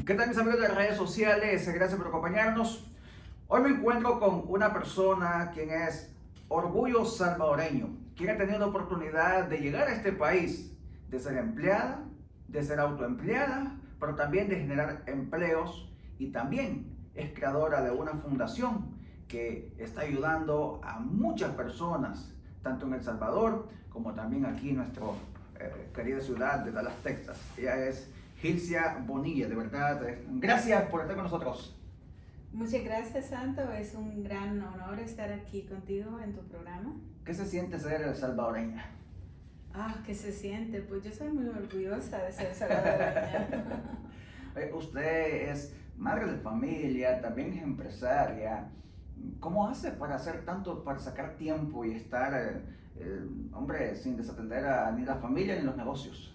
¿Qué tal, mis amigos de las redes sociales? Gracias por acompañarnos. Hoy me encuentro con una persona quien es orgullo salvadoreño, quien ha tenido la oportunidad de llegar a este país, de ser empleada, de ser autoempleada, pero también de generar empleos, y también es creadora de una fundación que está ayudando a muchas personas, tanto en El Salvador como también aquí en nuestra querida ciudad de Dallas, Texas. Ella es Gilcia Bonilla. De verdad, gracias por estar con nosotros. Muchas gracias, Santo. Es un gran honor estar aquí contigo en tu programa. ¿Qué se siente ser salvadoreña? ¿Qué se siente? Pues yo soy muy orgullosa de ser salvadoreña. Usted es madre de familia, también es empresaria. ¿Cómo hace para hacer tanto, para sacar tiempo y estar, hombre, sin desatender ni la familia ni los negocios?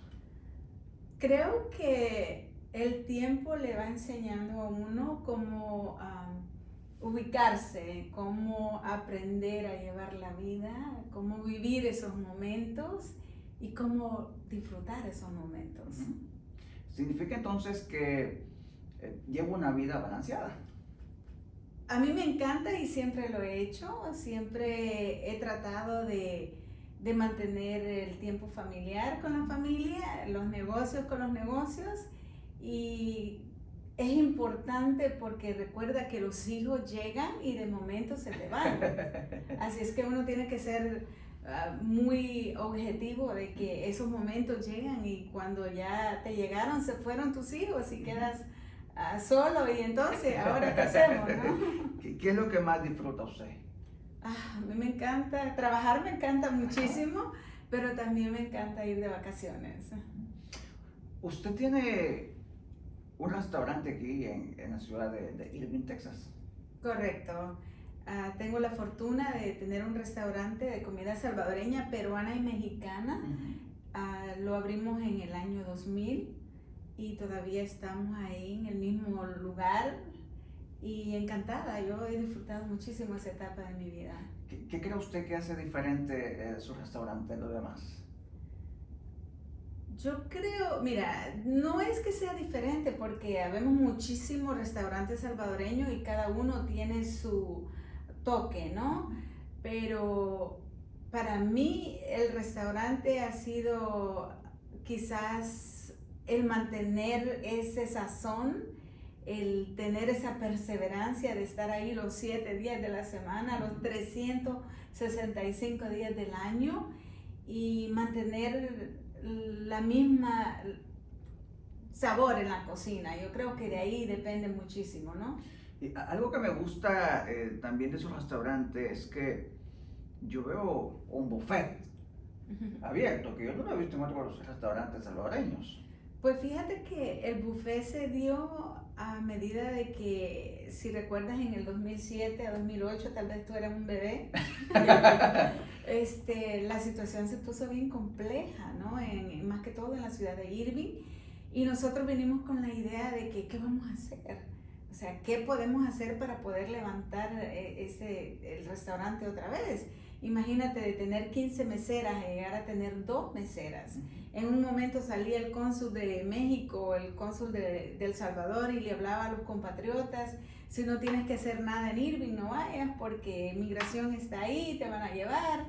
Creo que el tiempo le va enseñando a uno cómo ubicarse, cómo aprender a llevar la vida, cómo vivir esos momentos y cómo disfrutar esos momentos. ¿Significa entonces que llevo una vida balanceada? A mí me encanta y siempre lo he hecho, siempre he tratado de mantener el tiempo familiar con la familia, los negocios con los negocios, y es importante porque recuerda que los hijos llegan y de momento se te van. Así es que uno tiene que ser muy objetivo de que esos momentos llegan, y cuando ya te llegaron, se fueron tus hijos y quedas solo, y entonces, ¿ahora qué hacemos, no? ¿Qué es lo que más disfruta usted? A mí me encanta, trabajar me encanta muchísimo, pero también me encanta ir de vacaciones. Usted tiene un restaurante aquí en la ciudad de Irving, Texas. Correcto. Tengo la fortuna de tener un restaurante de comida salvadoreña, peruana y mexicana. Lo abrimos en el año 2000 y todavía estamos ahí en el mismo lugar, y encantada. Yo he disfrutado muchísimo esa etapa de mi vida. ¿Qué cree usted que hace diferente su restaurante de los demás? Yo creo, mira, no es que sea diferente porque habemos muchísimos restaurantes salvadoreños y cada uno tiene su toque, ¿no? Pero para mí el restaurante ha sido quizás el mantener ese sazón, el tener esa perseverancia de estar ahí los 7 días de la semana, los 365 días del año, y mantener la misma sabor en la cocina. Yo creo que de ahí depende muchísimo, ¿no? Y algo que me gusta también de su restaurante es que yo veo un buffet abierto, que yo no lo he visto en otros restaurantes salvadoreños. Pues fíjate que el buffet se dio a medida de que, si recuerdas, en el 2007 a 2008, tal vez tú eras un bebé, la situación se puso bien compleja, ¿no? Más que todo en la ciudad de Irving, y nosotros venimos con la idea de que, ¿qué vamos a hacer? O sea, ¿qué podemos hacer para poder levantar el restaurante otra vez? Imagínate, de tener 15 meseras y llegar a tener 2 meseras. En un momento salía el cónsul de México, el cónsul de El Salvador, y le hablaba a los compatriotas: si no tienes que hacer nada en Irving, no vayas porque migración está ahí, te van a llevar.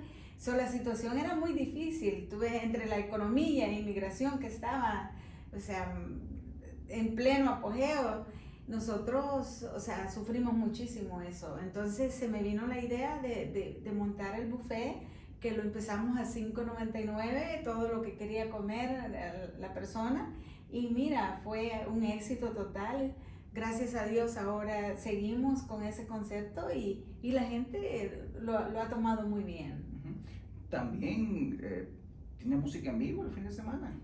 La situación era muy difícil. Tuve entre la economía e inmigración que estaba, o sea, en pleno apogeo. Nosotros, o sea, sufrimos muchísimo eso. Entonces se me vino la idea de montar el buffet, que lo empezamos a $5.99, todo lo que quería comer la persona, y mira, fue un éxito total. Gracias a Dios ahora seguimos con ese concepto, y la gente lo ha tomado muy bien. También tiene música en vivo el fin de semana.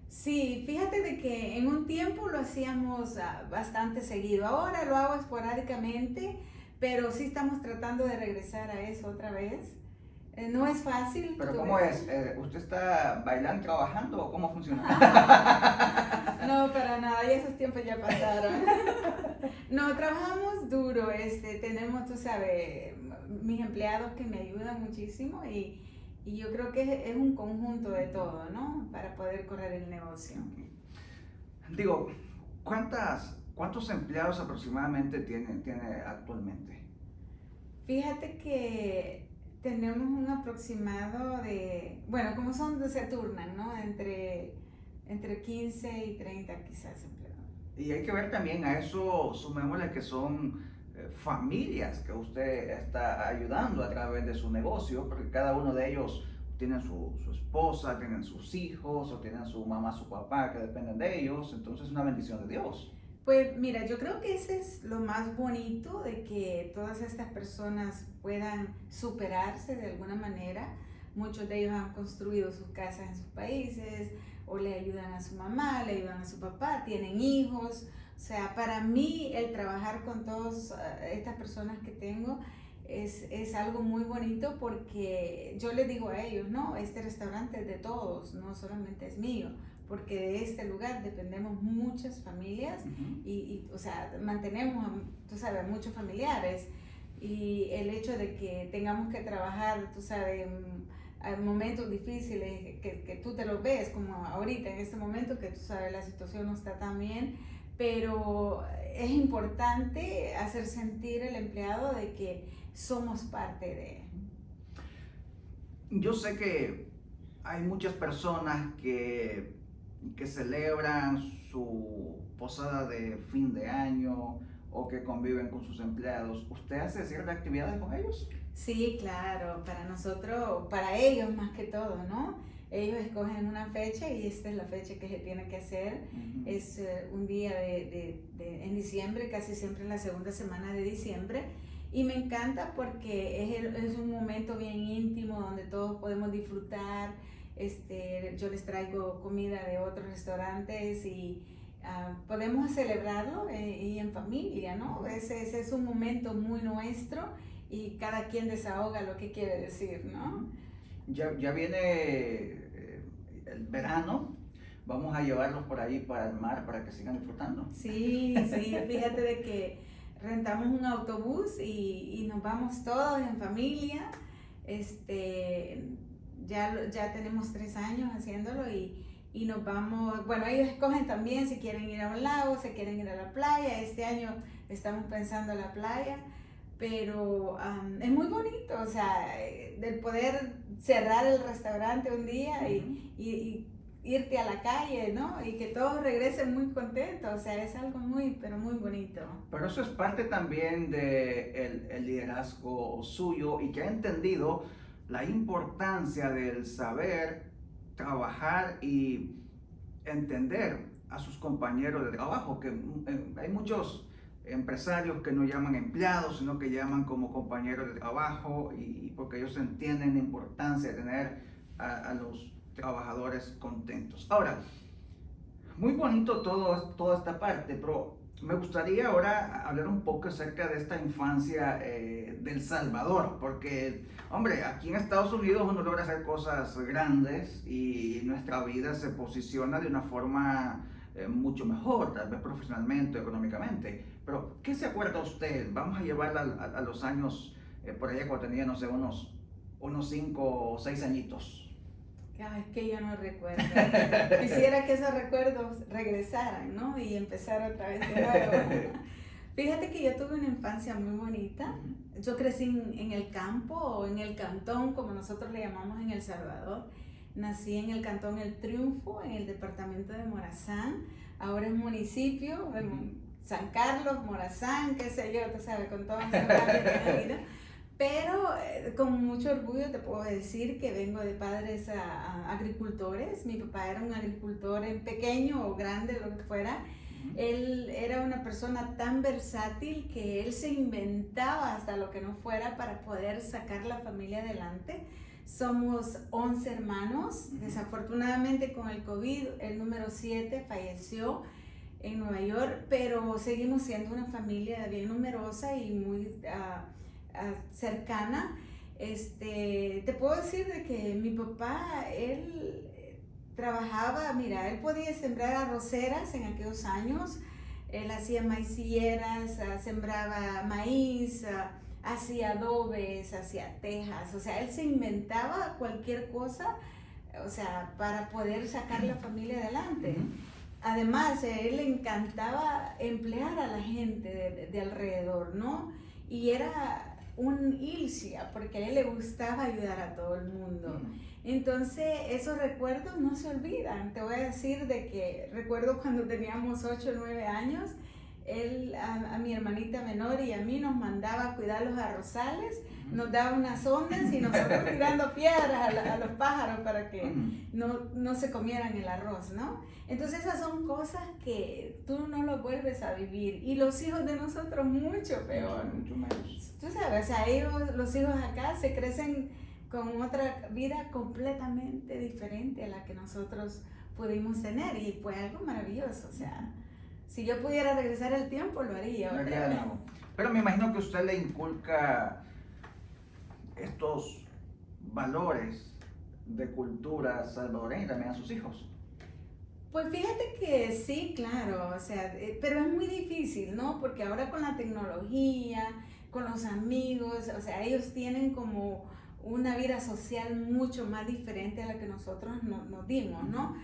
Sí, fíjate de que en un tiempo lo hacíamos bastante seguido. Ahora lo hago esporádicamente, pero sí estamos tratando de regresar a eso otra vez. No es fácil. ¿Pero cómo es? ¿Usted está bailando, trabajando, o cómo funciona? No, para nada, y esos tiempos ya pasaron. No, trabajamos duro. Tenemos, tú sabes, mis empleados que me ayudan muchísimo, y yo creo que es un conjunto de todo, ¿no? Para poder correr el negocio. Digo, ¿cuántas ¿Cuántos empleados aproximadamente tiene actualmente? Fíjate que tenemos un aproximado de, bueno, como son, se turnan, ¿no? Entre 15 y 30 quizás empleados. Y hay que ver también a eso, sumémosle que son familias que usted está ayudando a través de su negocio, porque cada uno de ellos tienen su esposa, tienen sus hijos, o tienen su mamá, su papá, que dependen de ellos, entonces es una bendición de Dios. Pues mira, yo creo que ese es lo más bonito de que todas estas personas puedan superarse de alguna manera. Muchos de ellos han construido sus casas en sus países o le ayudan a su mamá, le ayudan a su papá, tienen hijos. O sea, para mí el trabajar con todas estas personas que tengo es algo muy bonito porque yo les digo a ellos, no, este restaurante es de todos, no solamente es mío, porque de este lugar dependemos muchas familias o sea, mantenemos, tú sabes, muchos familiares y el hecho de que tengamos que trabajar, tú sabes, en momentos difíciles que tú te lo ves, como ahorita en este momento que tú sabes la situación no está tan bien, pero es importante hacer sentir al empleado de que somos parte de. Yo sé que hay muchas personas que celebran su posada de fin de año o que conviven con sus empleados. ¿Usted hace ciertas actividades con ellos? Sí, claro, para nosotros, para ellos más que todo, ¿no? Ellos escogen una fecha y esta es la fecha que se tiene que hacer. Es un día en diciembre, casi siempre en la segunda semana de diciembre. Y me encanta porque es un momento bien íntimo donde todos podemos disfrutar. Yo les traigo comida de otros restaurantes y podemos celebrarlo y en familia, ¿no? Ese es un momento muy nuestro y cada quien desahoga lo que quiere decir, ¿no? Ya viene el verano, vamos a llevarlos por ahí para el mar para que sigan disfrutando. Sí, fíjate de que rentamos un autobús y nos vamos todos en familia. Ya tenemos 3 años haciéndolo y nos vamos, bueno, ellos escogen también si quieren ir a un lago, si quieren ir a la playa. Este año estamos pensando en la playa, pero es muy bonito, o sea, del poder cerrar el restaurante un día y irte a la calle, ¿no? Y que todos regresen muy contentos, o sea, es algo muy, pero muy bonito. Pero eso es parte también de el liderazgo suyo y que ha entendido la importancia del saber trabajar y entender a sus compañeros de trabajo, que hay muchos empresarios que no llaman empleados, sino que llaman como compañeros de trabajo y porque ellos entienden la importancia de tener a los trabajadores contentos. Ahora, muy bonito toda esta parte, pero me gustaría ahora hablar un poco acerca de esta infancia del Salvador, porque, hombre, aquí en Estados Unidos uno logra hacer cosas grandes y nuestra vida se posiciona de una forma mucho mejor, tal vez profesionalmente, económicamente. Pero, ¿qué se acuerda usted? Vamos a llevarla a los años, por allá cuando tenía, no sé, unos 5 o 6 añitos. Ay, es que yo no recuerdo. Quisiera que esos recuerdos regresaran, ¿no? Y empezar otra vez de nuevo. Fíjate que yo tuve una infancia muy bonita. Yo crecí en el campo o en el cantón, como nosotros le llamamos en El Salvador. Nací en el cantón El Triunfo, en el departamento de Morazán. Ahora es municipio, San Carlos, Morazán, qué sé yo, tú sabes, con todo nuestro barrio que ha habido. Pero con mucho orgullo te puedo decir que vengo de padres agricultores. Mi papá era un agricultor pequeño o grande, lo que fuera. Él era una persona tan versátil que él se inventaba hasta lo que no fuera para poder sacar la familia adelante. Somos 11 hermanos. Desafortunadamente con el COVID, el número 7 falleció en Nueva York, pero seguimos siendo una familia bien numerosa y muy cercana. Te puedo decir de que mi papá, él trabajaba, mira, él podía sembrar arroceras en aquellos años, él hacía maicilleras, sembraba maíz, hacía adobes, hacía tejas, o sea, él se inventaba cualquier cosa, o sea, para poder sacar la familia adelante. además, a él le encantaba emplear a la gente de alrededor, ¿no? Y era un ilcia, porque a él le gustaba ayudar a todo el mundo. Entonces, esos recuerdos no se olvidan. Te voy a decir de que recuerdo cuando teníamos 8 o 9 años, él a mi hermanita menor y a mí nos mandaba a cuidar los arrozales, nos daba unas ondas y nosotros tirando piedras a los pájaros para que no se comieran el arroz, ¿no? Entonces esas son cosas que tú no lo vuelves a vivir, y los hijos de nosotros mucho peor. Mucho menos. Tú sabes, o sea, ellos, los hijos acá se crecen con otra vida completamente diferente a la que nosotros pudimos tener, y fue algo maravilloso. O sea, si yo pudiera regresar el tiempo, lo haría. No. Pero me imagino que usted le inculca estos valores de cultura salvadoreña también a sus hijos. Pues fíjate que sí, claro, o sea, pero es muy difícil, ¿no? Porque ahora con la tecnología, con los amigos, o sea, ellos tienen como una vida social mucho más diferente a la que nosotros nos dimos, ¿no?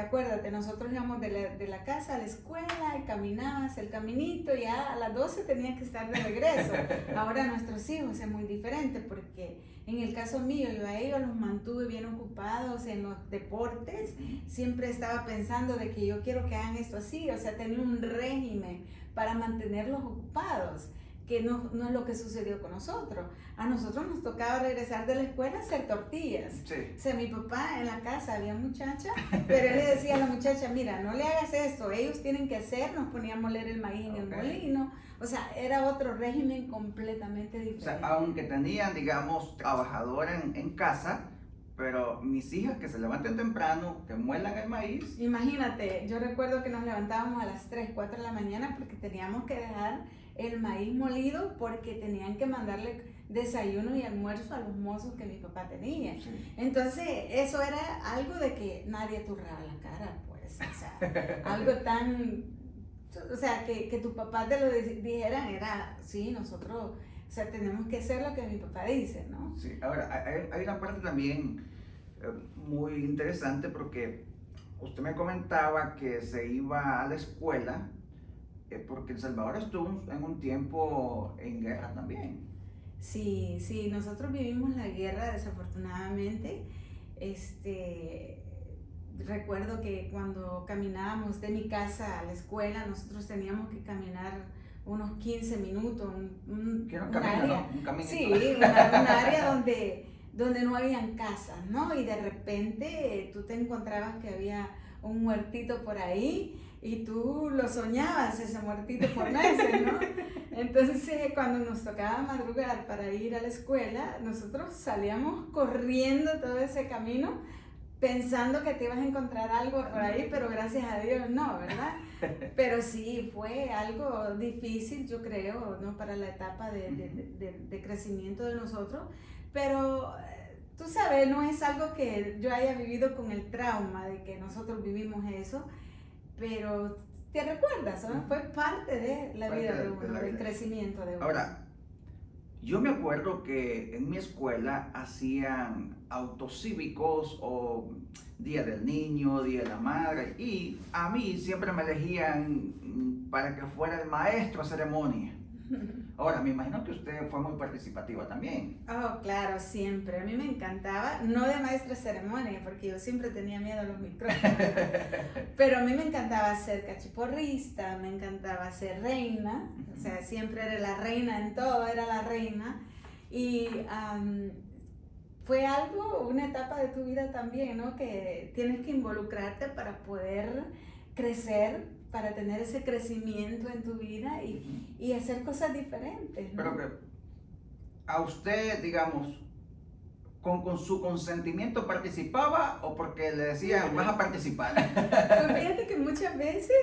Acuérdate, nosotros íbamos de la casa a la escuela y caminabas el caminito y ya a las 12 tenías que estar de regreso. Ahora nuestros hijos es muy diferente, porque en el caso mío, yo a ellos los mantuve bien ocupados en los deportes. Siempre estaba pensando de que yo quiero que hagan esto así, o sea, tenía un régimen para mantenerlos ocupados, que no es lo que sucedió con nosotros. A nosotros nos tocaba regresar de la escuela a hacer tortillas. Sí. O sea, mi papá en la casa había muchacha, pero él le decía a la muchacha, mira, no le hagas esto, ellos tienen que hacer, nos poníamos a moler el maíz en el molino. O sea, era otro régimen completamente diferente. O sea, aunque tenían, digamos, trabajadora en casa, pero mis hijas que se levanten temprano, que muelan el maíz. Imagínate, yo recuerdo que nos levantábamos a las 3, 4 de la mañana porque teníamos que dejar el maíz molido, porque tenían que mandarle desayuno y almuerzo a los mozos que mi papá tenía. Sí. Entonces, eso era algo de que nadie turraba la cara, pues, o sea, algo tan, o sea, que tu papá te lo dijeran era, sí, nosotros, o sea, tenemos que hacer lo que mi papá dice, ¿no? Sí, ahora, hay una parte también muy interesante, porque usted me comentaba que se iba a la escuela, porque El Salvador estuvo en un tiempo en guerra también. Sí, nosotros vivimos la guerra desafortunadamente. Recuerdo que cuando caminábamos de mi casa a la escuela, nosotros teníamos que caminar unos 15 minutos, un camino, área, ¿no? Un caminito. sí, un área donde no habían casas, ¿no? Y de repente tú te encontrabas que había un muertito por ahí, y tú lo soñabas, ese muertito por meses, ¿no? Entonces, cuando nos tocaba madrugar para ir a la escuela, nosotros salíamos corriendo todo ese camino, pensando que te ibas a encontrar algo por ahí, pero gracias a Dios no, ¿verdad? Pero sí, fue algo difícil, yo creo, ¿no? Para la etapa de crecimiento de nosotros, pero tú sabes, no es algo que yo haya vivido con el trauma de que nosotros vivimos eso, pero te recuerdas, ¿no? Fue parte de la vida de uno, del crecimiento de uno. Ahora, yo me acuerdo que en mi escuela hacían autos cívicos o Día del Niño, Día de la Madre, y a mí siempre me elegían para que fuera el maestro de ceremonia. Ahora, me imagino que usted fue muy participativa también. Oh, claro, siempre. A mí me encantaba, no de maestra de ceremonia, porque yo siempre tenía miedo a los micrófonos, pero a mí me encantaba ser cachiporrista, me encantaba ser reina, o sea, siempre era la reina en todo, era la reina, y fue algo, una etapa de tu vida también, ¿no? Que tienes que involucrarte para poder crecer, para tener ese crecimiento en tu vida y hacer cosas diferentes, ¿no? Pero que a usted, digamos, con su consentimiento participaba, o porque le decían vas a participar. Pues fíjate que muchas veces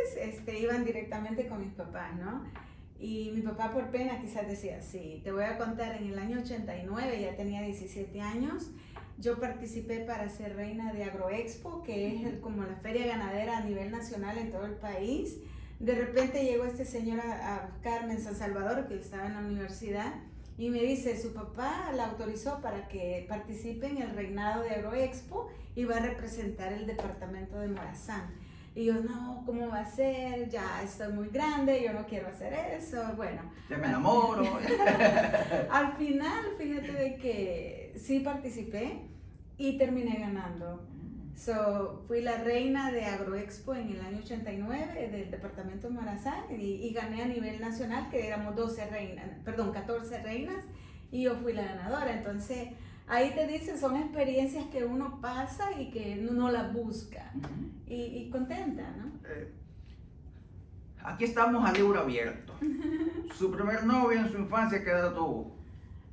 iban directamente con mis papás, ¿no? Y mi papá, por pena, quizás decía, sí, te voy a contar, en el año 89, ya tenía 17 años, yo participé para ser reina de Agroexpo, que es como la feria ganadera a nivel nacional en todo el país. De repente llegó este señor a buscarme en San Salvador, que estaba en la universidad, y me dice, su papá la autorizó para que participe en el reinado de Agroexpo y va a representar el departamento de Morazán. Y yo, no, ¿cómo va a ser? Ya estoy muy grande, yo no quiero hacer eso. Bueno. Ya me enamoro. Al final, fíjate de que sí participé y terminé ganando. Fui la reina de Agroexpo en el año 89 del departamento de Morazán y gané a nivel nacional, que éramos 14 reinas, y yo fui la ganadora. Entonces, ahí te dice, son experiencias que uno pasa y que uno las busca. Y contenta, ¿no? Aquí estamos a libro abierto. Su primer novio en su infancia, ¿qué edad tuvo?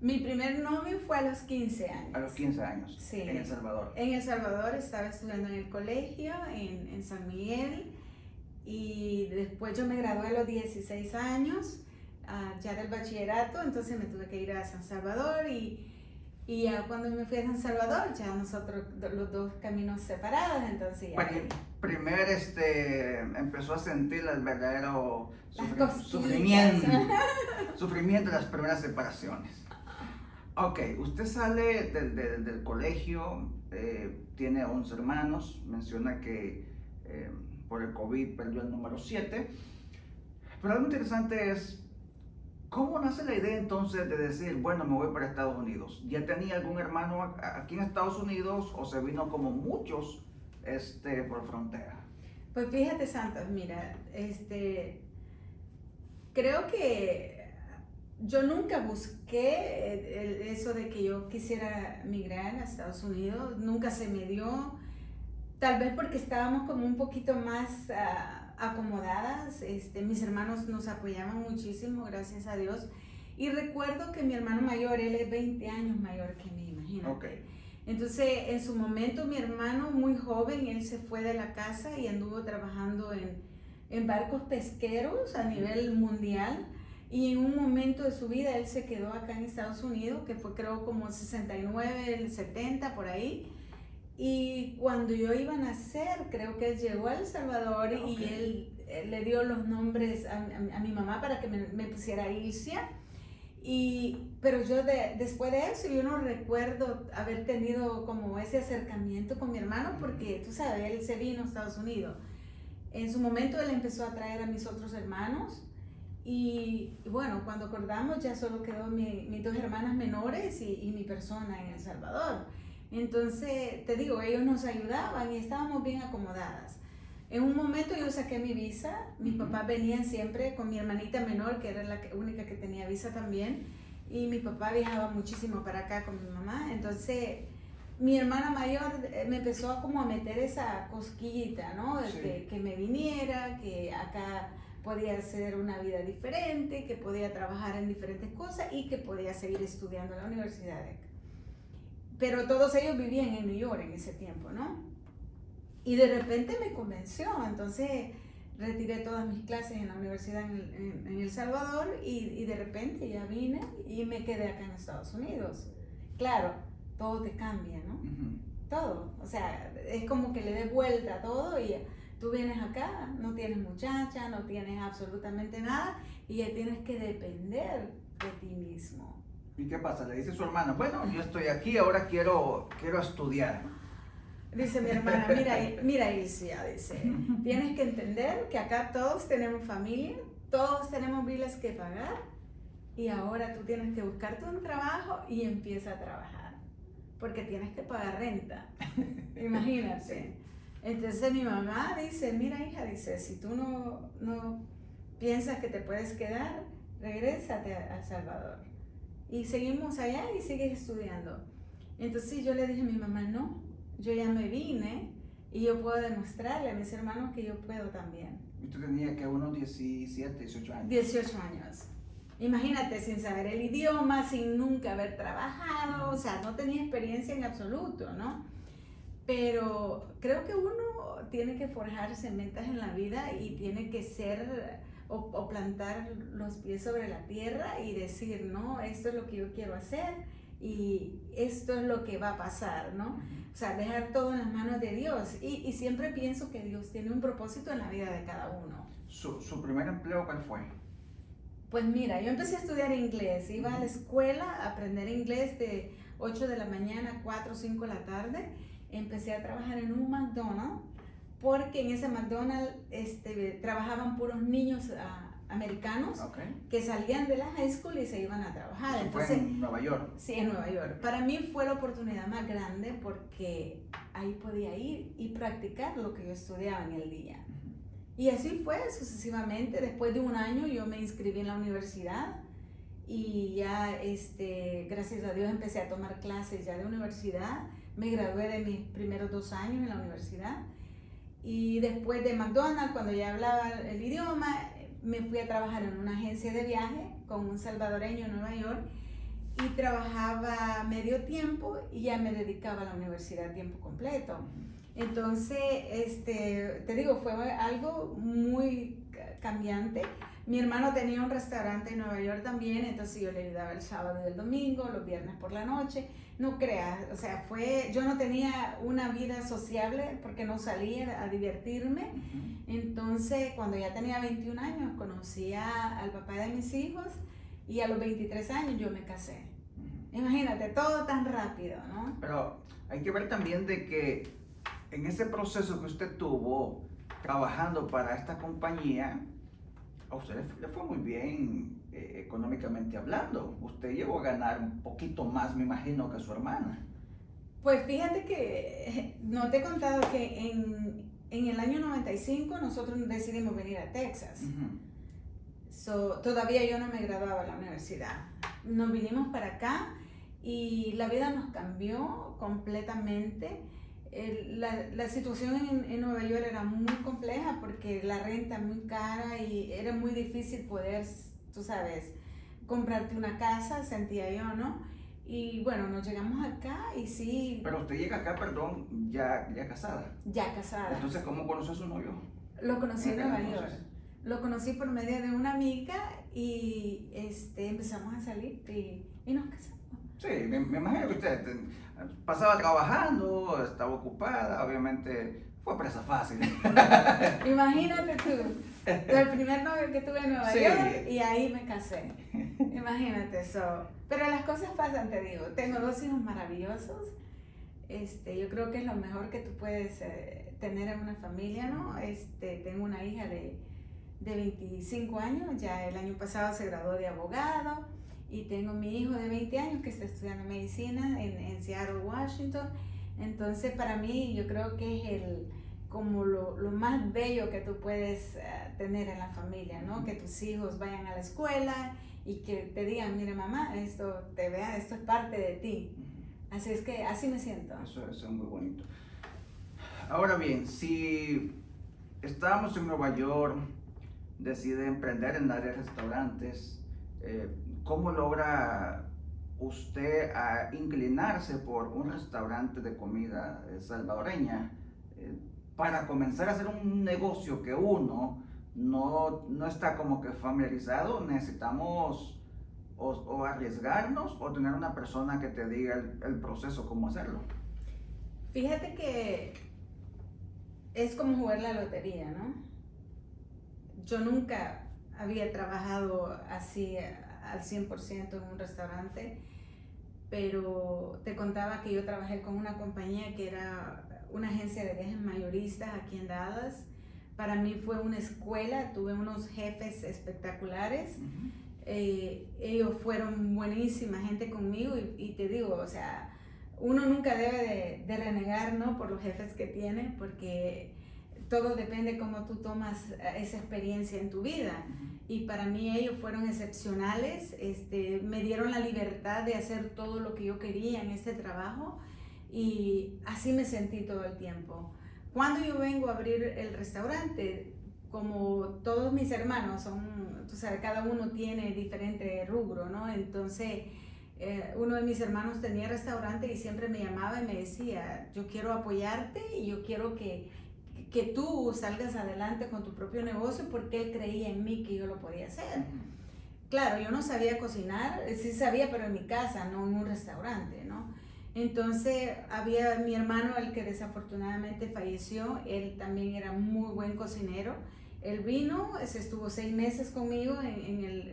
Mi primer novio fue a los 15 años. A los 15 años, sí. En El Salvador. En El Salvador estaba estudiando en el colegio, en San Miguel, y después yo me gradué a los 16 años, ya del bachillerato, entonces me tuve que ir a San Salvador y ya cuando me fui a San Salvador, ya nosotros los dos caminos separados, entonces ya... Primer empezó a sentir el verdadero sufrimiento de las primeras separaciones. Ok, usted sale del colegio, tiene 11 hermanos, menciona que por el COVID perdió el número 7, pero algo interesante es, ¿cómo nace la idea entonces de decir, bueno, me voy para Estados Unidos? ¿Ya tenía algún hermano aquí en Estados Unidos o se vino como muchos por frontera? Pues fíjate, Santos, mira, creo que yo nunca busqué eso de que yo quisiera migrar a Estados Unidos, nunca se me dio, tal vez porque estábamos como un poquito más acomodadas, mis hermanos nos apoyaban muchísimo, gracias a Dios, y recuerdo que mi hermano mayor, él es 20 años mayor que mí, imagínate. Okay. Entonces, en su momento, mi hermano, muy joven, él se fue de la casa y anduvo trabajando en barcos pesqueros a nivel mundial. Y en un momento de su vida, él se quedó acá en Estados Unidos, que fue creo como el 69, el 70, por ahí. Y cuando yo iba a nacer, creo que él llegó a El Salvador y él le dio los nombres a mi mamá para que me pusiera Ilcia. Pero yo después de eso yo no recuerdo haber tenido como ese acercamiento con mi hermano porque tú sabes, él se vino a Estados Unidos. En su momento él empezó a traer a mis otros hermanos y bueno, cuando acordamos ya solo quedó mis dos hermanas menores y mi persona en El Salvador. Entonces te digo, ellos nos ayudaban y estábamos bien acomodadas. En un momento yo saqué mi visa, mis papás venían siempre con mi hermanita menor, que era la única que tenía visa también, y mi papá viajaba muchísimo para acá con mi mamá, entonces mi hermana mayor me empezó como a meter esa cosquillita, ¿no? Sí. Que me viniera, que acá podía hacer una vida diferente, que podía trabajar en diferentes cosas y que podía seguir estudiando en la universidad de acá. Pero todos ellos vivían en New York en ese tiempo, ¿no? Y de repente me convenció, entonces retiré todas mis clases en la universidad en El Salvador y de repente ya vine y me quedé acá en Estados Unidos. Claro, todo te cambia, ¿no? Todo, o sea, es como que le des vuelta a todo y tú vienes acá, no tienes muchacha, no tienes absolutamente nada y ya tienes que depender de ti mismo. ¿Y qué pasa? Le dice a su hermana, bueno, yo estoy aquí, ahora quiero estudiar. Dice mi hermana, mira Ilcia, dice, tienes que entender que acá todos tenemos familia, todos tenemos biles que pagar y ahora tú tienes que buscarte un trabajo y empieza a trabajar, porque tienes que pagar renta, imagínate. Entonces mi mamá dice, mira hija, dice, si tú no piensas que te puedes quedar, regrésate a El Salvador. Y seguimos allá y sigues estudiando. Entonces yo le dije a mi mamá, no. Yo ya me vine y yo puedo demostrarle a mis hermanos que yo puedo también. ¿Y tú tenías que unos 17, 18 años? 18 años. Imagínate, sin saber el idioma, sin nunca haber trabajado, o sea, no tenía experiencia en absoluto, ¿no? Pero creo que uno tiene que forjarse metas en la vida y tiene que ser o plantar los pies sobre la tierra y decir, no, esto es lo que yo quiero hacer y esto es lo que va a pasar, ¿no? O sea, dejar todo en las manos de Dios. Y siempre pienso que Dios tiene un propósito en la vida de cada uno. ¿Su primer empleo cuál fue? Pues mira, yo empecé a estudiar inglés. Iba a la escuela a aprender inglés de 8 de la mañana a 4 o 5 de la tarde. Empecé a trabajar en un McDonald's porque en ese McDonald's trabajaban puros niños americanos que salían de la high school y se iban a trabajar. Eso Entonces, fue en Nueva York. Sí, en Nueva York. Para mí fue la oportunidad más grande porque ahí podía ir y practicar lo que yo estudiaba en el día. Y así fue sucesivamente. Después de un año yo me inscribí en la universidad y ya, gracias a Dios, empecé a tomar clases ya de universidad. Me gradué de mis primeros 2 años en la universidad. Y después de McDonald's, cuando ya hablaba el idioma, me fui a trabajar en una agencia de viaje con un salvadoreño en Nueva York y trabajaba medio tiempo y ya me dedicaba a la universidad a tiempo completo. Entonces, te digo, fue algo muy cambiante. Mi hermano tenía un restaurante en Nueva York también, entonces yo le ayudaba el sábado y el domingo, los viernes por la noche. No creas, o sea, yo no tenía una vida sociable porque no salía a divertirme. Entonces, cuando ya tenía 21 años, conocí al papá de mis hijos y a los 23 años yo me casé. Imagínate, todo tan rápido, ¿no? Pero hay que ver también de que en ese proceso que usted tuvo trabajando para esta compañía, a usted le fue muy bien económicamente hablando. Usted llegó a ganar un poquito más, me imagino, que su hermana. Pues fíjate que no te he contado que en el año 95 nosotros decidimos venir a Texas. Todavía yo no me graduaba de la universidad. Nos vinimos para acá y la vida nos cambió completamente. La situación en Nueva York era muy compleja porque la renta muy cara y era muy difícil poder, tú sabes, comprarte una casa, sentía yo, ¿no? Y bueno, nos llegamos acá y sí. Pero usted llega acá, perdón, ya casada. Ya casada. Entonces, ¿cómo conoció a su novio? Lo conocí en Nueva York. Lo conocí por medio de una amiga y empezamos a salir y nos casamos. Sí, me imagino que usted pasaba trabajando, estaba ocupada, obviamente fue presa fácil. Imagínate tú, el primer novio que tuve en Nueva York y ahí me casé. Imagínate eso. Pero las cosas pasan, te digo. Tengo 2 hijos maravillosos. Yo creo que es lo mejor que tú puedes tener en una familia, ¿no? Tengo una hija de 25 años, ya el año pasado se graduó de abogado. Y tengo mi hijo de 20 años que está estudiando medicina en Seattle, Washington. Entonces, para mí, yo creo que es como lo más bello que tú puedes tener en la familia, ¿no? Que tus hijos vayan a la escuela y que te digan, mira mamá, esto es parte de ti. Así es que así me siento. Eso es muy bonito. Ahora bien, si estábamos en Nueva York, decide emprender en el área de restaurantes, ¿cómo logra usted inclinarse por un restaurante de comida salvadoreña para comenzar a hacer un negocio que uno no está como que familiarizado? Necesitamos o arriesgarnos o tener una persona que te diga el proceso, cómo hacerlo. Fíjate que es como jugar la lotería, ¿no? Yo nunca había trabajado así al 100% en un restaurante, pero te contaba que yo trabajé con una compañía que era una agencia de viajes mayoristas aquí en Dallas. Para mí fue una escuela, tuve unos jefes espectaculares. Ellos fueron buenísima gente conmigo y te digo, o sea, uno nunca debe de renegar, ¿no? Por los jefes que tiene, porque todo depende cómo tú tomas esa experiencia en tu vida. Y para mí ellos fueron excepcionales, me dieron la libertad de hacer todo lo que yo quería en este trabajo y así me sentí todo el tiempo. Cuando yo vengo a abrir el restaurante, como todos mis hermanos tú sabes, cada uno tiene diferente rubro, ¿no? Entonces, uno de mis hermanos tenía restaurante y siempre me llamaba y me decía, yo quiero apoyarte y yo quiero que tú salgas adelante con tu propio negocio, porque él creía en mí que yo lo podía hacer. Claro, yo no sabía cocinar, sí sabía, pero en mi casa, no en un restaurante, ¿no? Entonces había mi hermano, el que desafortunadamente falleció, él también era muy buen cocinero. Él vino, se estuvo 6 meses conmigo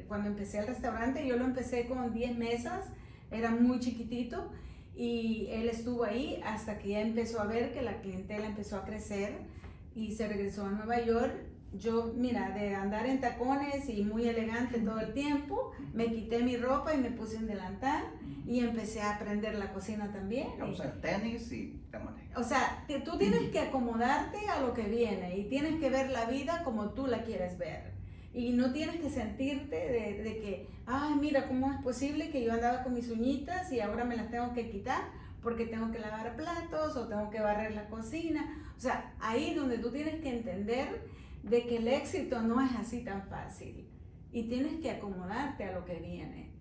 cuando empecé el restaurante. Yo lo empecé con 10 mesas, era muy chiquitito, y él estuvo ahí hasta que ya empezó a ver que la clientela empezó a crecer. y se regresó a Nueva York. Yo, mira, de andar en tacones y muy elegante todo el tiempo, me quité mi ropa y me puse un delantal y empecé a aprender la cocina también. O sea, tenis y te manejas. O sea, tú tienes que acomodarte a lo que viene y tienes que ver la vida como tú la quieres ver. Y no tienes que sentirte de que, ay, mira, ¿cómo es posible que yo andaba con mis uñitas y ahora me las tengo que quitar porque tengo que lavar platos o tengo que barrer la cocina? O sea, ahí donde tú tienes que entender de que el éxito no es así tan fácil y tienes que acomodarte a lo que viene.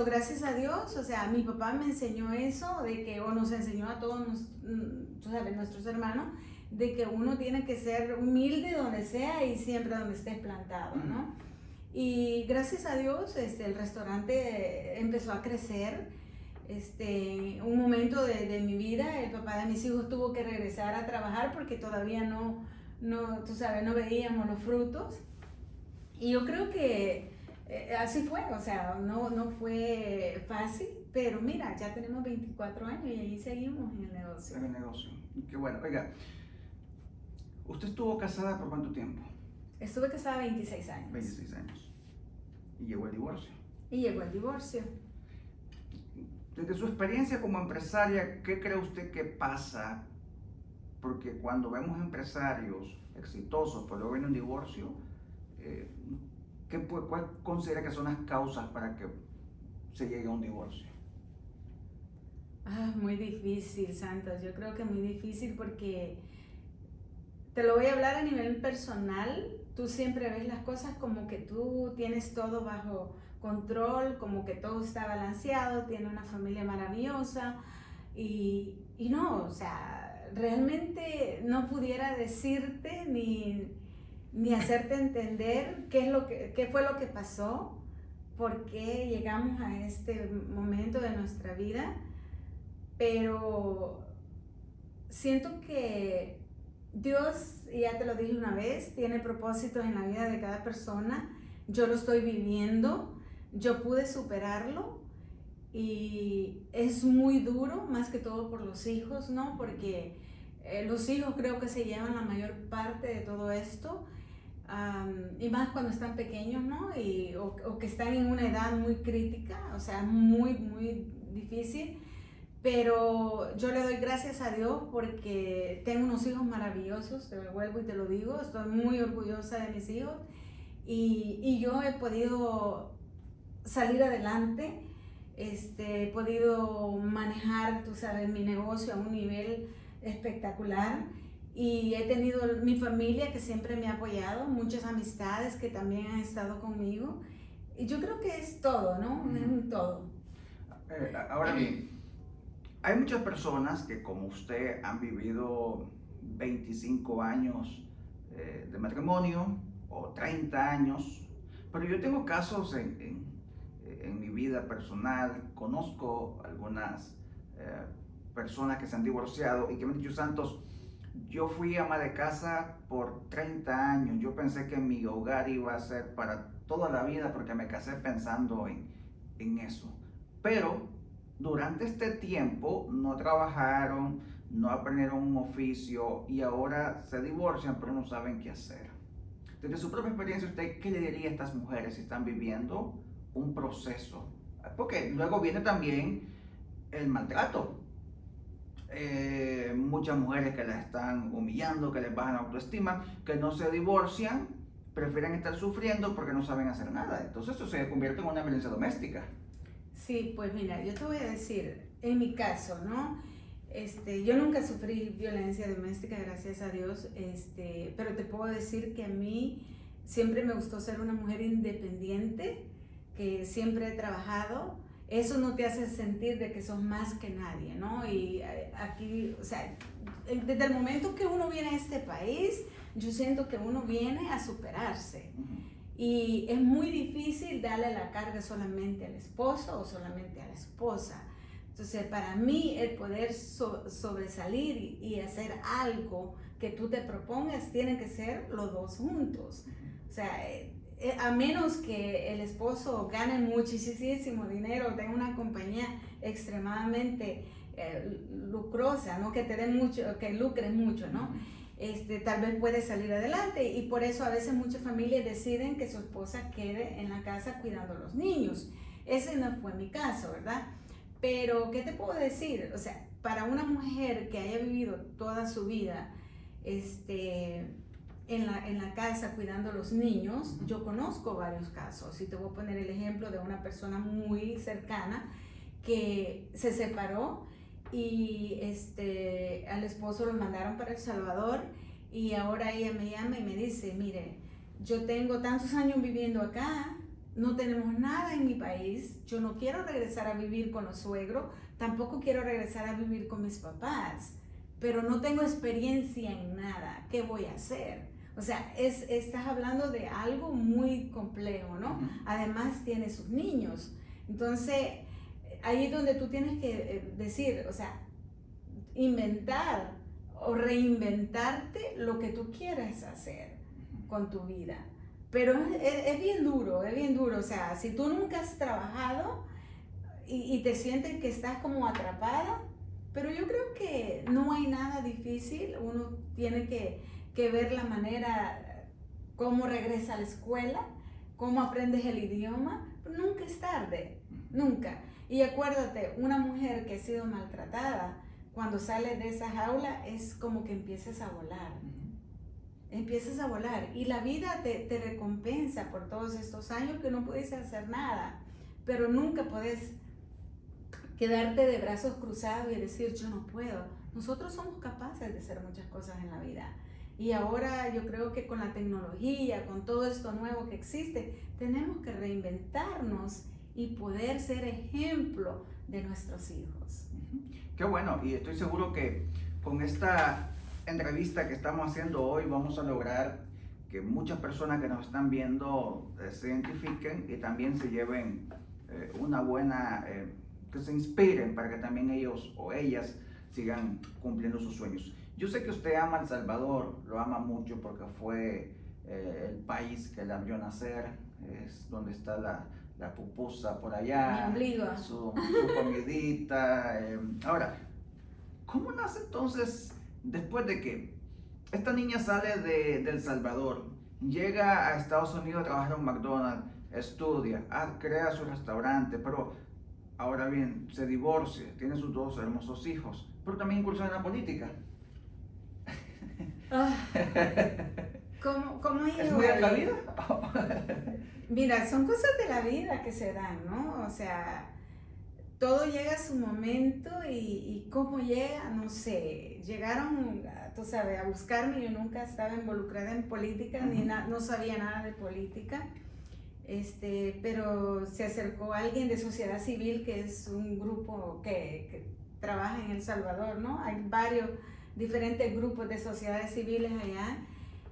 Gracias a Dios, o sea, mi papá me enseñó eso, de que, o nos enseñó a todos, tú sabes, nuestros hermanos, de que uno tiene que ser humilde donde sea y siempre donde estés plantado, ¿no? Y gracias a Dios, el restaurante empezó a crecer. Un momento de mi vida, el papá de mis hijos tuvo que regresar a trabajar porque todavía no, tú sabes, no veíamos los frutos. Y yo creo que así fue, o sea, no fue fácil, pero mira, ya tenemos 24 años y ahí seguimos en el negocio. En el negocio. Qué bueno. Oiga, ¿usted estuvo casada por cuánto tiempo? Estuve casada 26 años. 26 años. ¿Y llegó el divorcio? Y llegó el divorcio. Desde su experiencia como empresaria, ¿qué cree usted que pasa? Porque cuando vemos empresarios exitosos, pero luego viene un divorcio, ¿cuál considera que son las causas para que se llegue a un divorcio? Muy difícil, Santos. Yo creo que muy difícil porque te lo voy a hablar a nivel personal. Tú siempre ves las cosas como que tú tienes todo bajo control, como que todo está balanceado, tiene una familia maravillosa y no, o sea, realmente no pudiera decirte ni hacerte entender qué fue lo que pasó, por qué llegamos a este momento de nuestra vida, pero siento que Dios, ya te lo dije una vez, tiene propósitos en la vida de cada persona. Yo lo estoy viviendo, yo pude superarlo y es muy duro, más que todo por los hijos, ¿no? Porque los hijos creo que se llevan la mayor parte de todo esto, y más cuando están pequeños, ¿no? O que están en una edad muy crítica, o sea, muy, muy difícil. Pero yo le doy gracias a Dios porque tengo unos hijos maravillosos, te vuelvo y te lo digo, estoy muy orgullosa de mis hijos y yo he podido salir adelante, he podido manejar, tú sabes, mi negocio a un nivel espectacular y he tenido mi familia que siempre me ha apoyado, muchas amistades que también han estado conmigo y yo creo que es todo, ¿no? Es un todo. Ahora bien, hay muchas personas que como usted han vivido 25 años de matrimonio o 30 años, pero yo tengo casos en mi vida personal, conozco algunas personas que se han divorciado y que me han dicho, Santos, yo fui ama de casa por 30 años, yo pensé que mi hogar iba a ser para toda la vida porque me casé pensando en eso, pero durante este tiempo no trabajaron, no aprendieron un oficio y ahora se divorcian pero no saben qué hacer. Desde su propia experiencia, ¿usted qué le diría a estas mujeres si están viviendo un proceso? Porque luego viene también el maltrato. Muchas mujeres que las están humillando, que les bajan la autoestima, que no se divorcian, prefieren estar sufriendo porque no saben hacer nada. Entonces eso se convierte en una violencia doméstica. Sí, pues mira, yo te voy a decir, en mi caso, ¿no? Yo nunca sufrí violencia doméstica, gracias a Dios, pero te puedo decir que a mí siempre me gustó ser una mujer independiente, que siempre he trabajado. Eso no te hace sentir de que sos más que nadie, ¿no? Y aquí, o sea, desde el momento que uno viene a este país, yo siento que uno viene a superarse. Y es muy difícil darle la carga solamente al esposo o solamente a la esposa. Entonces, para mí, el poder sobresalir y hacer algo que tú te propongas, tienen que ser los dos juntos. O sea, a menos que el esposo gane muchísimo dinero, tenga una compañía extremadamente lucrosa, ¿no? Que te dé mucho, que lucre mucho, ¿no? tal vez puede salir adelante, y por eso a veces muchas familias deciden que su esposa quede en la casa cuidando a los niños. Ese no fue mi caso, ¿verdad? Pero, ¿qué te puedo decir? O sea, para una mujer que haya vivido toda su vida en la casa cuidando a los niños, yo conozco varios casos, y te voy a poner el ejemplo de una persona muy cercana que se separó y al esposo lo mandaron para El Salvador, y ahora ella me llama y me dice, mire, yo tengo tantos años viviendo acá, no tenemos nada en mi país, yo no quiero regresar a vivir con los suegros, tampoco quiero regresar a vivir con mis papás, pero no tengo experiencia en nada, ¿qué voy a hacer? O sea, estás hablando de algo muy complejo, ¿no? Además tiene sus niños, entonces ahí es donde tú tienes que decir, o sea, inventar o reinventarte lo que tú quieras hacer con tu vida. Pero es bien duro, o sea, si tú nunca has trabajado y te sientes que estás como atrapada, pero yo creo que no hay nada difícil, uno tiene que ver la manera, cómo regresa a la escuela, cómo aprendes el idioma, nunca es tarde, nunca. Y acuérdate, una mujer que ha sido maltratada, cuando sale de esa jaula es como que empiezas a volar. Empiezas a volar y la vida te recompensa por todos estos años que no pudiste hacer nada, pero nunca puedes quedarte de brazos cruzados y decir yo no puedo. Nosotros somos capaces de hacer muchas cosas en la vida, y ahora yo creo que con la tecnología, con todo esto nuevo que existe, tenemos que reinventarnos y poder ser ejemplo de nuestros hijos. Qué bueno, y estoy seguro que con esta entrevista que estamos haciendo hoy vamos a lograr que muchas personas que nos están viendo se identifiquen y también se lleven una buena, que se inspiren para que también ellos o ellas sigan cumpliendo sus sueños. Yo sé que usted ama El Salvador, lo ama mucho porque fue el país que la vio nacer, es donde está la pupusa por allá, su comidita. Ahora, ¿cómo nace entonces, después de que esta niña sale de El Salvador, llega a Estados Unidos a trabajar en McDonald's, estudia, crea su restaurante, pero ahora bien, se divorcia, tiene sus 2 hermosos hijos, pero también incursiona en la política? ¿Cómo ¿Es muy de la vida? Mira, son cosas de la vida que se dan, ¿no? O sea, todo llega a su momento, y cómo llega, no sé. Llegaron, tú sabes, a buscarme. Yo nunca estaba involucrada en política, no sabía nada de política. Pero se acercó alguien de sociedad civil, que es un grupo que trabaja en El Salvador, ¿no? Hay varios diferentes grupos de sociedades civiles allá,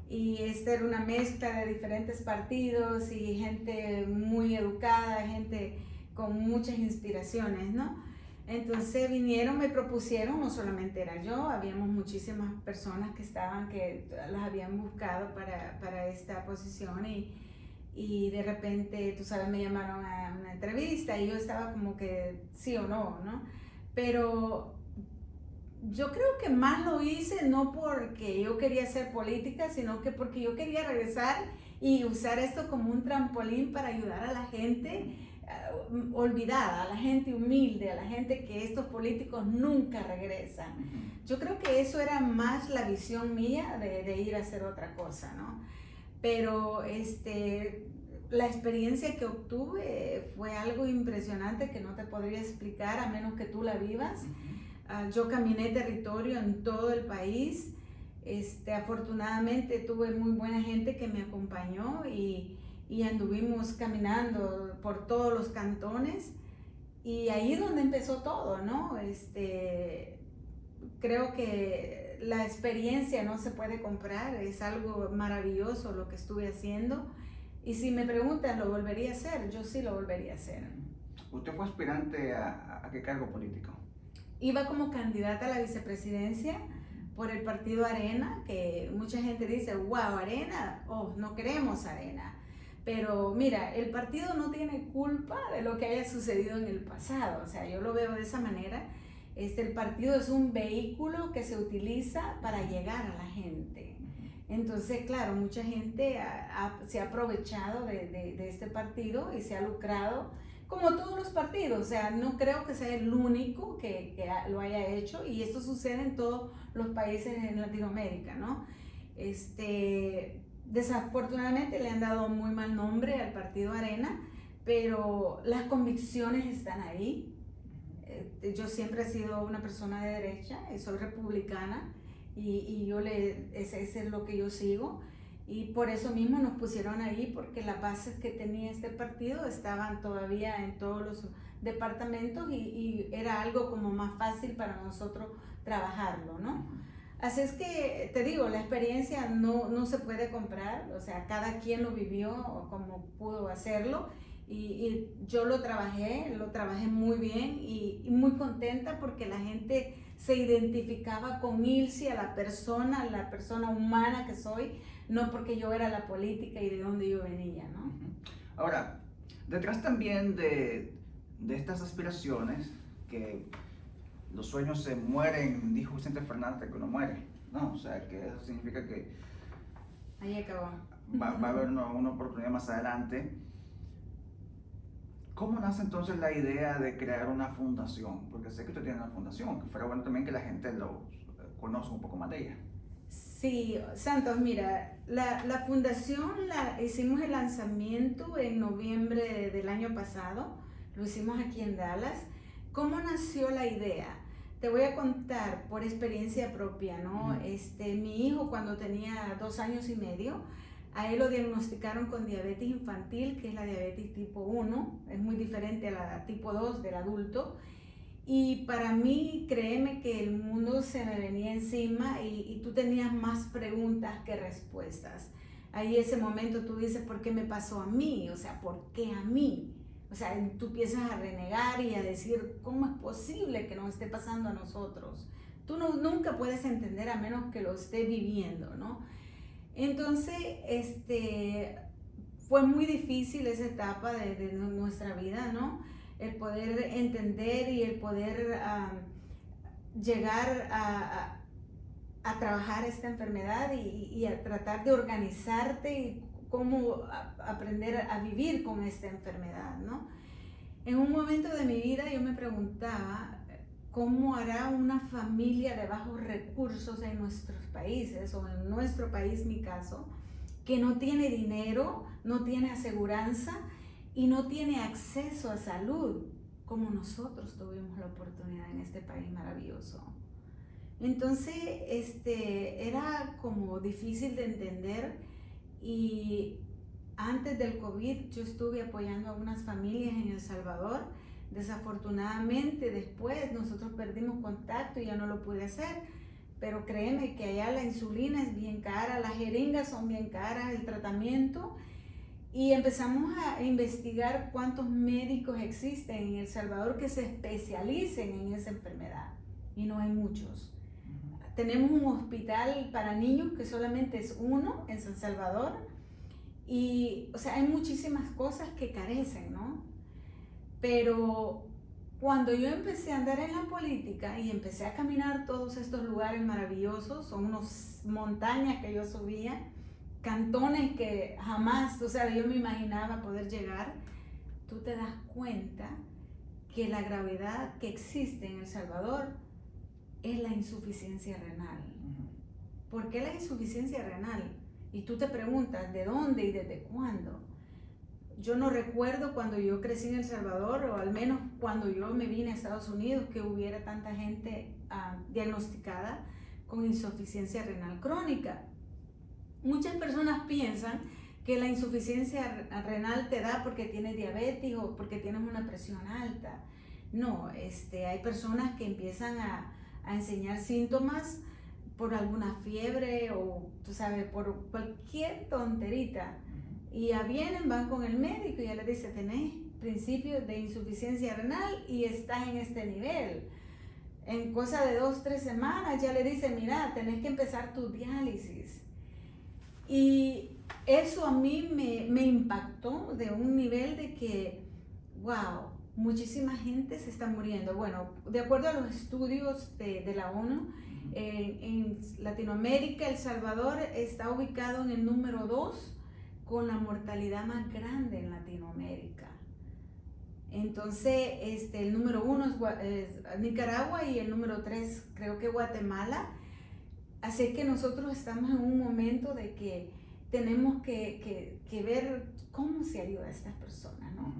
y era una mezcla de diferentes partidos y gente muy educada, gente con muchas inspiraciones, ¿no? Entonces vinieron, me propusieron, no solamente era yo, habíamos muchísimas personas que las habían buscado para esta posición, y de repente, tú sabes, me llamaron a una entrevista y yo estaba como que sí o no, ¿no? Pero yo creo que más lo hice no porque yo quería hacer política, sino que porque yo quería regresar y usar esto como un trampolín para ayudar a la gente olvidada, a la gente humilde, a la gente que estos políticos nunca regresan. Yo creo que eso era más la visión mía de ir a hacer otra cosa, ¿no? Pero la experiencia que obtuve fue algo impresionante que no te podría explicar a menos que tú la vivas. Yo caminé territorio en todo el país. Afortunadamente tuve muy buena gente que me acompañó, y anduvimos caminando por todos los cantones, y ahí es donde empezó todo, ¿no? Creo que la experiencia no se puede comprar, es algo maravilloso lo que estuve haciendo, y si me preguntan, ¿lo volvería a hacer? Yo sí lo volvería a hacer. ¿Usted fue aspirante a qué cargo político? Iba como candidata a la vicepresidencia por el partido Arena, que mucha gente dice, wow, Arena, no queremos Arena. Pero mira, el partido no tiene culpa de lo que haya sucedido en el pasado, o sea, yo lo veo de esa manera. El partido es un vehículo que se utiliza para llegar a la gente. Entonces, claro, mucha gente se ha aprovechado de este partido y se ha lucrado, como todos los partidos. O sea, no creo que sea el único que lo haya hecho, y esto sucede en todos los países en Latinoamérica, ¿no? Desafortunadamente le han dado muy mal nombre al partido Arena, pero las convicciones están ahí. Yo siempre he sido una persona de derecha, soy republicana, y ese es lo que yo sigo, y por eso mismo nos pusieron ahí, porque las bases que tenía este partido estaban todavía en todos los departamentos, y era algo como más fácil para nosotros trabajarlo, ¿no? Así es que te digo, la experiencia no se puede comprar, o sea, cada quien lo vivió como pudo hacerlo, y yo lo trabajé muy bien, y muy contenta porque la gente se identificaba con Ilse, a la persona humana que soy, no porque yo era la política y de dónde yo venía, ¿no? Ahora, detrás también de estas aspiraciones, que los sueños se mueren, dijo Vicente Fernández, que no muere, ¿no? O sea, que eso significa que ahí acabó. Va a haber una oportunidad más adelante. ¿Cómo nace entonces la idea de crear una fundación? Porque sé que usted tiene una fundación, que fuera bueno también que la gente lo conozca un poco más de ella. Sí, Santos, mira, la fundación hicimos el lanzamiento en noviembre del año pasado, lo hicimos aquí en Dallas. ¿Cómo nació la idea? Te voy a contar por experiencia propia, ¿no? Mi hijo, cuando tenía 2 años y medio, a él lo diagnosticaron con diabetes infantil, que es la diabetes tipo 1, es muy diferente a la tipo 2 del adulto. Y para mí, créeme que el mundo se me venía encima, y tú tenías más preguntas que respuestas. Ahí ese momento tú dices, ¿por qué me pasó a mí? O sea, ¿por qué a mí? O sea, tú empiezas a renegar y a decir, ¿cómo es posible que nos esté pasando a nosotros? Tú nunca puedes entender a menos que lo esté viviendo, ¿no? Entonces, fue muy difícil esa etapa de nuestra vida, ¿no? El poder entender y el poder llegar a trabajar esta enfermedad, y a tratar de organizarte y cómo aprender a vivir con esta enfermedad, ¿no? En un momento de mi vida yo me preguntaba, ¿cómo hará una familia de bajos recursos en nuestros países, o en nuestro país, mi caso, que no tiene dinero, no tiene aseguranza y no tiene acceso a salud, como nosotros tuvimos la oportunidad en este país maravilloso? Entonces, era como difícil de entender, y antes del COVID yo estuve apoyando a unas familias en El Salvador. Desafortunadamente después nosotros perdimos contacto y ya no lo pude hacer, pero créeme que allá la insulina es bien cara, las jeringas son bien caras, el tratamiento, y empezamos a investigar cuántos médicos existen en El Salvador que se especialicen en esa enfermedad, y no hay muchos. Tenemos un hospital para niños que solamente es uno en San Salvador, y o sea, hay muchísimas cosas que carecen, ¿no? Pero cuando yo empecé a andar en la política y empecé a caminar todos estos lugares maravillosos, son unas montañas que yo subía, cantones que jamás, o sea, yo me imaginaba poder llegar, tú te das cuenta que la gravedad que existe en El Salvador es la insuficiencia renal. ¿Por qué la insuficiencia renal? Y tú te preguntas, ¿de dónde y desde cuándo? Yo no recuerdo cuando yo crecí en El Salvador, o al menos cuando yo me vine a Estados Unidos, que hubiera tanta gente diagnosticada con insuficiencia renal crónica. Muchas personas piensan que la insuficiencia renal te da porque tienes diabetes o porque tienes una presión alta. No, hay personas que empiezan a enseñar síntomas por alguna fiebre, o tú sabes, por cualquier tonterita, y ya vienen, van con el médico y ya le dice, tenés principios de insuficiencia renal y estás en este nivel. En cosa de 2-3 semanas ya le dice, mira, tenés que empezar tu diálisis. Y eso a mí me impactó de un nivel de que, wow, muchísima gente se está muriendo. Bueno, de acuerdo a los estudios de la ONU, en Latinoamérica, El Salvador está ubicado en el número 2 con la mortalidad más grande en Latinoamérica. Entonces, el número 1 es Nicaragua y el número 3 creo que Guatemala. Así que nosotros estamos en un momento de que tenemos que ver cómo se ayuda a estas personas, ¿no?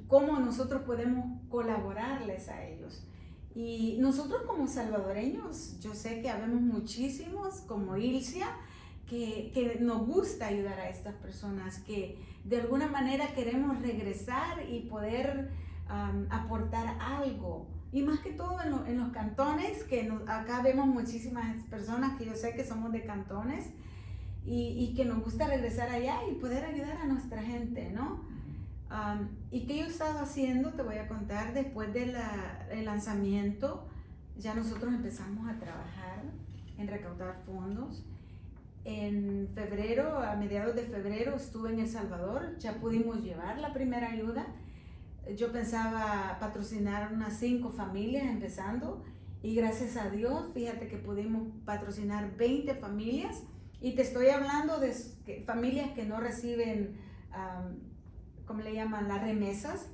Cómo nosotros podemos colaborarles a ellos. Y nosotros como salvadoreños, yo sé que habemos muchísimos, como Ilcia, que nos gusta ayudar a estas personas, que de alguna manera queremos regresar y poder aportar algo. Y más que todo en los cantones, que acá vemos muchísimas personas que yo sé que somos de cantones y que nos gusta regresar allá y poder ayudar a nuestra gente, ¿no? ¿Y qué yo he estado haciendo? Te voy a contar. Después del lanzamiento, ya nosotros empezamos a trabajar en recaudar fondos. En febrero, a mediados de febrero, estuve en El Salvador, ya pudimos llevar la primera ayuda. Yo pensaba patrocinar unas 5 familias empezando y gracias a Dios, fíjate que pudimos patrocinar 20 familias y te estoy hablando de familias que no reciben, ¿cómo le llaman? Las remesas.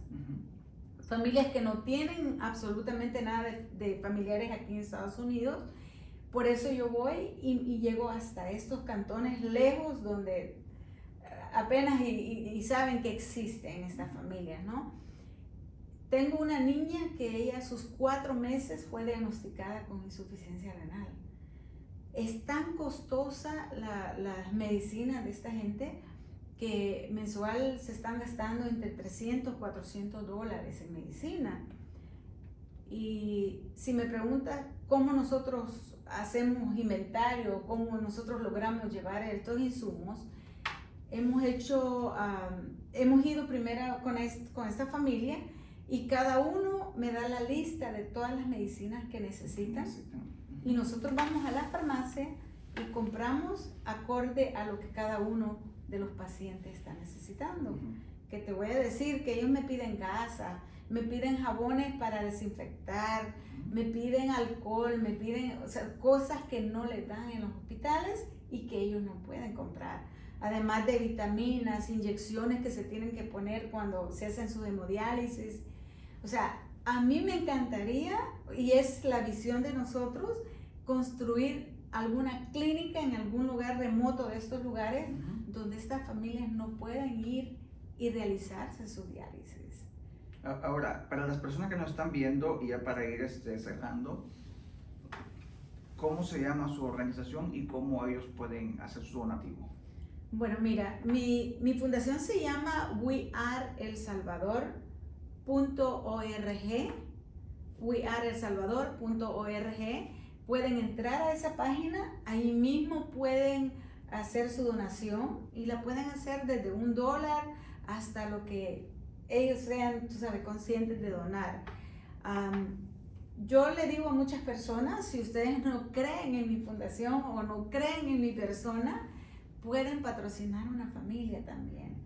Familias que no tienen absolutamente nada de familiares aquí en Estados Unidos. Por eso yo voy y llego hasta estos cantones lejos donde apenas y saben que existen estas familias, ¿no? Tengo una niña que ella a sus 4 meses fue diagnosticada con insuficiencia renal. Es tan costosa las medicinas de esta gente que mensual se están gastando entre $300 y $400 en medicina. Y si me preguntas cómo nosotros hacemos inventario, cómo nosotros logramos llevar estos insumos, hemos ido primero con esta familia y cada uno me da la lista de todas las medicinas que necesitan y nosotros vamos a la farmacia y compramos acorde a lo que cada uno de los pacientes está necesitando. Que te voy a decir que ellos me piden gasa, me piden jabones para desinfectar, me piden alcohol, me piden, o sea, cosas que no les dan en los hospitales y que ellos no pueden comprar. Además de vitaminas, inyecciones que se tienen que poner cuando se hacen su hemodiálisis. O sea, a mí me encantaría, y es la visión de nosotros, construir alguna clínica en algún lugar remoto de estos lugares donde estas familias no puedan ir y realizarse su diálisis. Ahora, para las personas que nos están viendo y ya para ir cerrando, ¿cómo se llama su organización y cómo ellos pueden hacer su donativo? Bueno, mira, mi fundación se llama weareelsalvador.org, weareelsalvador.org. Pueden entrar a esa página, ahí mismo pueden hacer su donación y la pueden hacer desde $1 hasta lo que ellos sean, tú sabes, conscientes de donar. Yo le digo a muchas personas, si ustedes no creen en mi fundación o no creen en mi persona, pueden patrocinar una familia también.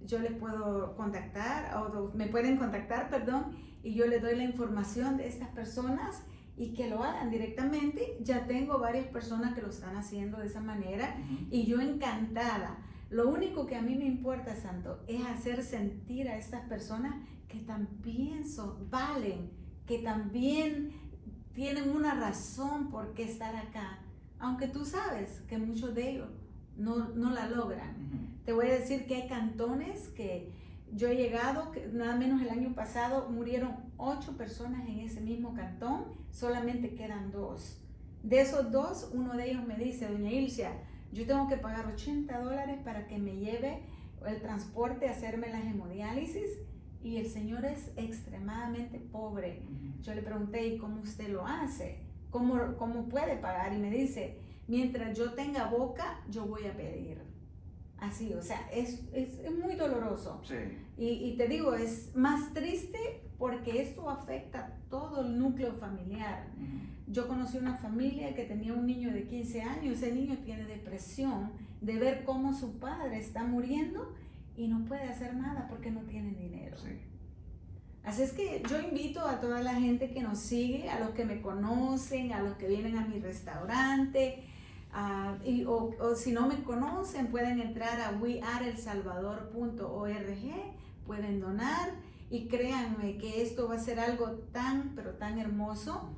Yo les puedo contactar, o me pueden contactar, perdón, y yo les doy la información de estas personas y que lo hagan directamente. Ya tengo varias personas que lo están haciendo de esa manera y yo encantada. Lo único que a mí me importa, Santo, es hacer sentir a estas personas que también valen, que también tienen una razón por qué estar acá, aunque tú sabes que muchos de ellos no la logran. Te voy a decir que hay cantones que yo he llegado, que nada menos el año pasado murieron 8 personas en ese mismo cantón, solamente quedan 2. De esos 2, uno de ellos me dice, doña Ilcia, yo tengo que pagar $80 para que me lleve el transporte a hacerme la hemodiálisis y el señor es extremadamente pobre. Yo le pregunté, ¿y cómo usted lo hace? ¿Cómo puede pagar? Y me dice, mientras yo tenga boca, yo voy a pedir. Así, o sea, es muy doloroso. Sí. Y te digo, es más triste porque esto afecta a todo el núcleo familiar. Yo conocí una familia que tenía un niño de 15 años, ese niño tiene depresión de ver cómo su padre está muriendo y no puede hacer nada porque no tiene dinero. Sí. Así es que yo invito a toda la gente que nos sigue, a los que me conocen, a los que vienen a mi restaurante, o si no me conocen, pueden entrar a weareelsalvador.org, pueden donar y créanme que esto va a ser algo tan, pero tan hermoso.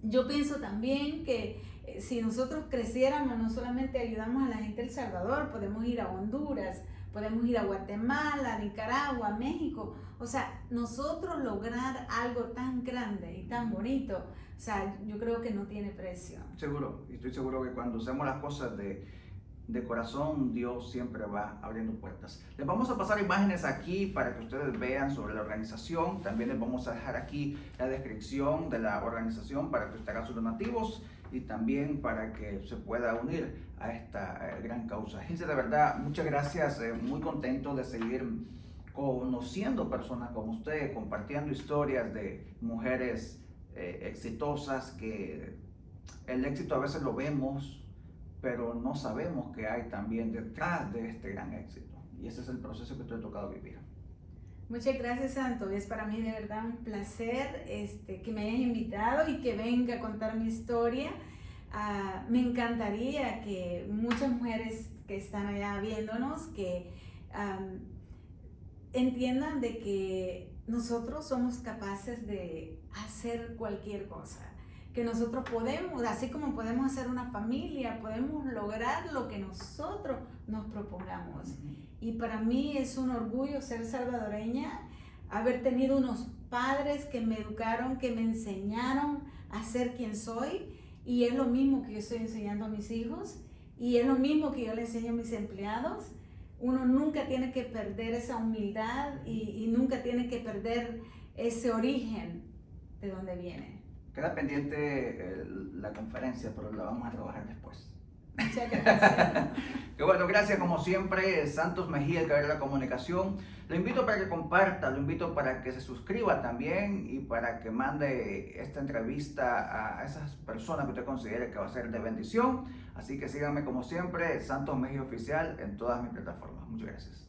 Yo pienso también que si nosotros creciéramos, no solamente ayudamos a la gente de El Salvador, podemos ir a Honduras, podemos ir a Guatemala, Nicaragua, México. O sea, nosotros lograr algo tan grande y tan bonito, o sea, yo creo que no tiene precio. Seguro, y estoy seguro que cuando hacemos las cosas de corazón, Dios siempre va abriendo puertas. Les vamos a pasar imágenes aquí para que ustedes vean sobre la organización. También les vamos a dejar aquí la descripción de la organización para que usted haga sus donativos y también para que se pueda unir a esta gran causa. Gente, de verdad, muchas gracias. Muy contento de seguir conociendo personas como usted, compartiendo historias de mujeres exitosas, que el éxito a veces lo vemos, pero no sabemos qué hay también detrás de este gran éxito. Y ese es el proceso que te ha tocado vivir. Muchas gracias, Santo. Es para mí de verdad un placer que me hayas invitado y que venga a contar mi historia. Me encantaría que muchas mujeres que están allá viéndonos, que entiendan de que nosotros somos capaces de hacer cualquier cosa. Que nosotros podemos, así como podemos hacer una familia, podemos lograr lo que nosotros nos propongamos. Y para mí es un orgullo ser salvadoreña, haber tenido unos padres que me educaron, que me enseñaron a ser quien soy, y es lo mismo que yo estoy enseñando a mis hijos, y es lo mismo que yo le enseño a mis empleados. Uno nunca tiene que perder esa humildad y nunca tiene que perder ese origen de donde viene. Queda pendiente la conferencia, pero la vamos a trabajar después. Muchas gracias. Que bueno, gracias como siempre, Santos Mejía, el caballero de la comunicación. Lo invito para que comparta, lo invito para que se suscriba también y para que mande esta entrevista a esas personas que usted considere que va a ser de bendición. Así que síganme como siempre, Santos Mejía Oficial, en todas mis plataformas. Muchas gracias.